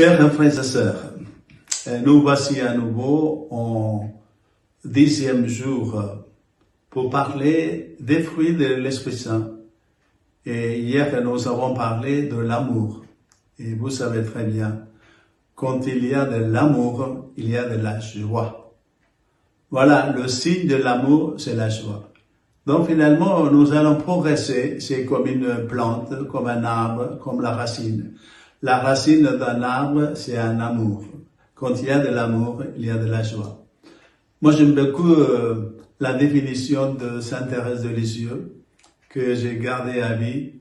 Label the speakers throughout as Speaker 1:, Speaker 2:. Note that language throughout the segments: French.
Speaker 1: Chers frères et sœurs, nous voici à nouveau au 10e jour pour parler des fruits de l'Esprit Saint. Et hier, nous avons parlé de l'amour. Et vous savez très bien, quand il y a de l'amour, il y a de la joie. Voilà, le signe de l'amour, c'est la joie. Donc finalement, nous allons progresser. C'est comme une plante, comme un arbre, comme la racine. La racine d'un arbre, c'est un amour. Quand il y a de l'amour, il y a de la joie. Moi, j'aime beaucoup la définition de Sainte Thérèse de Lisieux que j'ai gardée à vie.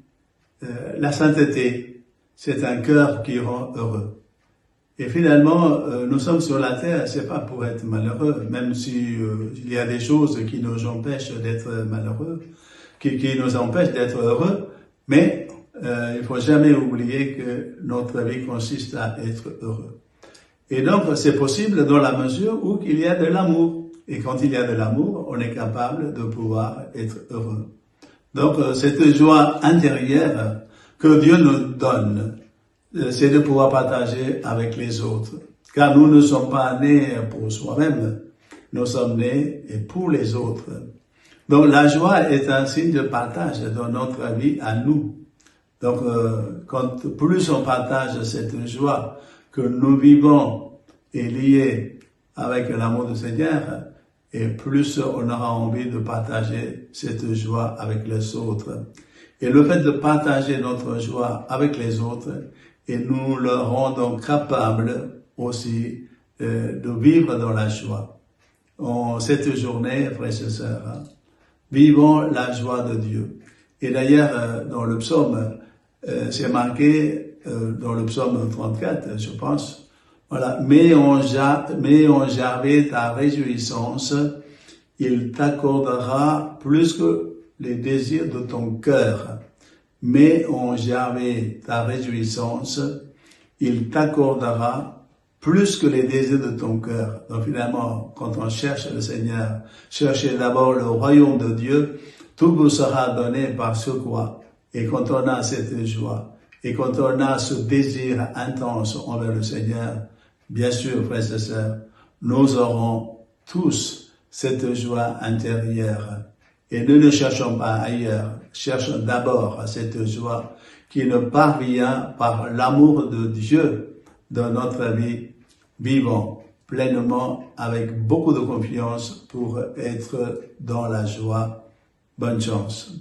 Speaker 1: La sainteté, c'est un cœur qui rend heureux. Et finalement, nous sommes sur la terre, c'est pas pour être malheureux, même si il y a des choses qui nous empêchent d'être malheureux, qui nous empêchent d'être heureux, mais il faut jamais oublier que notre vie consiste à être heureux. Et donc, c'est possible dans la mesure où il y a de l'amour. Et quand il y a de l'amour, on est capable de pouvoir être heureux. Donc, cette joie intérieure que Dieu nous donne, c'est de pouvoir partager avec les autres. Car nous ne sommes pas nés pour soi-même, nous sommes nés pour les autres. Donc la joie est un signe de partage dans notre vie à nous. Donc quand plus on partage cette joie que nous vivons est liée avec l'amour du Seigneur, et plus on aura envie de partager cette joie avec les autres. Et le fait de partager notre joie avec les autres, et nous le rendons capables aussi de vivre dans la joie. En cette journée, frères et sœurs, vivons la joie de Dieu. Et d'ailleurs, dans le psaume, c'est marqué, dans le psaume 34, je pense, voilà, mets en Yahvé ta réjouissance, il t'accordera plus que les désirs de ton cœur. Mets en Yahvé ta réjouissance, il t'accordera plus que les désirs de ton cœur. Donc finalement, quand on cherche le Seigneur, cherchez d'abord le royaume de Dieu, tout vous sera donné par ce quoi. Et quand on a cette joie, et quand on a ce désir intense envers le Seigneur, bien sûr, frères et sœurs, nous aurons tous cette joie intérieure. Et nous ne cherchons pas ailleurs, cherchons d'abord cette joie qui nous parvient par l'amour de Dieu dans notre vie. Vivons pleinement avec beaucoup de confiance pour être dans la joie. Bonne chance.